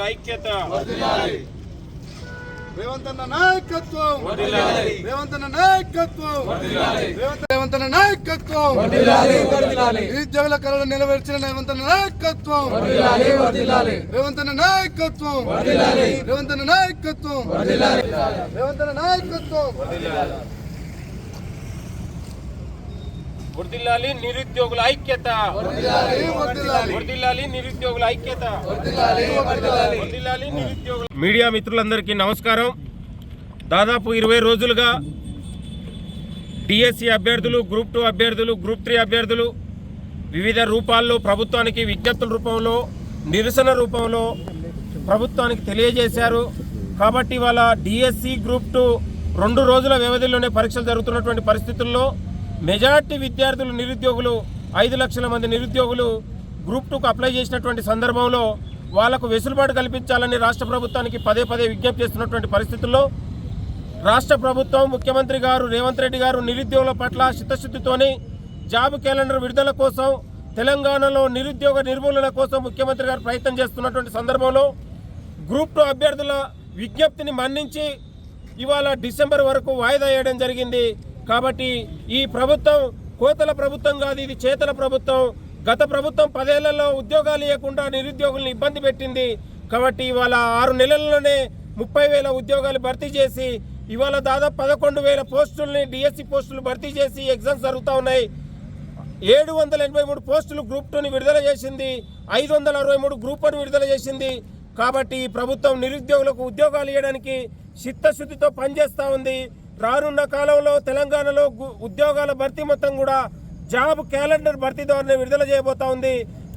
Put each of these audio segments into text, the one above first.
నిరుద్యోగుల ఐక్యత రేవంత్ అన్న నాయకత్వం రేవంత్ అన్న నాయకత్వం రేవంత్ అన్న నాయకత్వం నిరుద్యోగుల కళలు నెరవేర్చిన రేవంత్ అన్న నాయకత్వం రేవంత్ అన్న నాయకత్వం రేవంత్ అన్న నాయకత్వం రేవంత్ అన్న నాయకత్వం వర్ధిల్లాలి నిరుద్యోగుల ఐక్యత వర్ధిల్లాలి నిరుద్యోగుల ఐక్యత వర్ధిల్లాలి నిరుద్యోగుల. మీడియా మిత్రులందరికీ నమస్కారం. దాదాపు 20 రోజులుగా డిఎస్సి అభ్యర్థులు, గ్రూప్ 2 అభ్యర్థులు, గ్రూప్ 3 అభ్యర్థులు వివిధ రూపాల్లో ప్రభుత్వానికి విజ్ఞప్తుల రూపంలో, నిరసన రూపంలో ప్రభుత్వానికి తెలియజేశారు. కాబట్టి వాళ్ళ డిఎస్సి, గ్రూప్ 2 2 రోజుల వ్యవధిలోనే పరీక్షలు జరుగుతున్నటువంటి పరిస్థితుల్లో మెజార్టీ విద్యార్థులు, నిరుద్యోగులు 5 లక్షల మంది నిరుద్యోగులు గ్రూప్ 2కు అప్లై చేసినటువంటి సందర్భంలో వాళ్లకు వెసులుబాటు కల్పించాలని రాష్ట్ర ప్రభుత్వానికి పదే విజ్ఞప్తి చేస్తున్నటువంటి పరిస్థితుల్లో రాష్ట్ర ప్రభుత్వం, ముఖ్యమంత్రి గారు రేవంత్ రెడ్డి గారు నిరుద్యోగుల పట్ల చిత్తశుద్ధితోని జాబ్ క్యాలెండర్ విడుదల కోసం, తెలంగాణలో నిరుద్యోగ నిర్మూలన కోసం ముఖ్యమంత్రి గారు ప్రయత్నం చేస్తున్నటువంటి సందర్భంలో గ్రూప్ 2 అభ్యర్థుల విజ్ఞప్తిని మన్నించి ఇవాళ డిసెంబర్ వరకు వాయిదా వేయడం జరిగింది. కాబట్టి ఈ ప్రభుత్వం కోతల ప్రభుత్వం కాదు, ఇది చేతల ప్రభుత్వం. గత ప్రభుత్వం 10 ఏళ్లలో ఉద్యోగాలు ఇవ్వకుండా నిరుద్యోగుల్ని ఇబ్బంది పెట్టింది. కాబట్టి ఇవాళ 6 నెలల్లోనే 30,000 ఉద్యోగాలు భర్తీ చేసి ఇవాళ దాదాపు 11,000 పోస్టుల్ని డిఎస్సి పోస్టులు భర్తీ చేసి ఎగ్జామ్స్ జరుగుతూ ఉన్నాయి. 783 పోస్టులు గ్రూప్ 2ని విడుదల చేసింది, 563 గ్రూప్ 1 విడుదల చేసింది. కాబట్టి ఈ ప్రభుత్వం నిరుద్యోగులకు ఉద్యోగాలు ఇవ్వడానికి చిత్తశుద్ధితో పనిచేస్తూ ఉంది. రానున్న కాలంలో తెలంగాణలో ఉద్యోగాల భర్తీ మొత్తం కూడా జాబ్ క్యాలెండర్ భర్తీ ద్వారా విడుదల చేయబోతా ఉంది.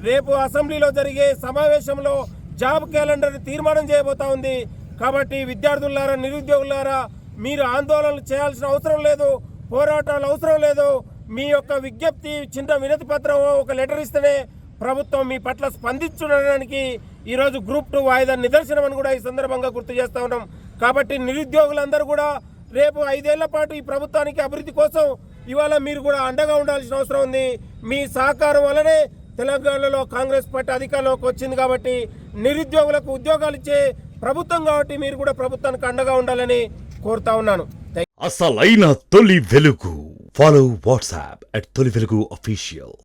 రేపు అసెంబ్లీలో జరిగే సమావేశంలో జాబ్ క్యాలెండర్ తీర్మానం చేయబోతా ఉంది. కాబట్టి విద్యార్థులారా, నిరుద్యోగులారా, మీరు ఆందోళనలు చేయాల్సిన అవసరం లేదు, పోరాటాలు అవసరం లేదు. మీ యొక్క విజ్ఞప్తి, చిన్న వినతి పత్రం, ఒక లెటర్ ఇస్తేనే ప్రభుత్వం మీ పట్ల స్పందించడానికి ఈరోజు గ్రూప్ 2 వాయిదా నిదర్శనం అని కూడా ఈ సందర్భంగా గుర్తు చేస్తూ ఉన్నాం. కాబట్టి నిరుద్యోగులందరూ కూడా రేపు 5 ఏళ్ల పాటు ఈ ప్రభుత్వానికి అభివృద్ధి కోసం ఇవాళ మీరు కూడా అండగా ఉండాల్సిన అవసరం ఉంది. మీ సహకారం వల్లనే తెలంగాణలో కాంగ్రెస్ పార్టీ అధికారంలోకి వచ్చింది. కాబట్టి నిరుద్యోగులకు ఉద్యోగాలు ఇచ్చే ప్రభుత్వం కాబట్టి మీరు కూడా ప్రభుత్వానికి అండగా ఉండాలని కోరుతా ఉన్నాను. అసలైన తొలి వెలుగు. ఫాలో వాట్సాప్ @తొలి వెలుగు official.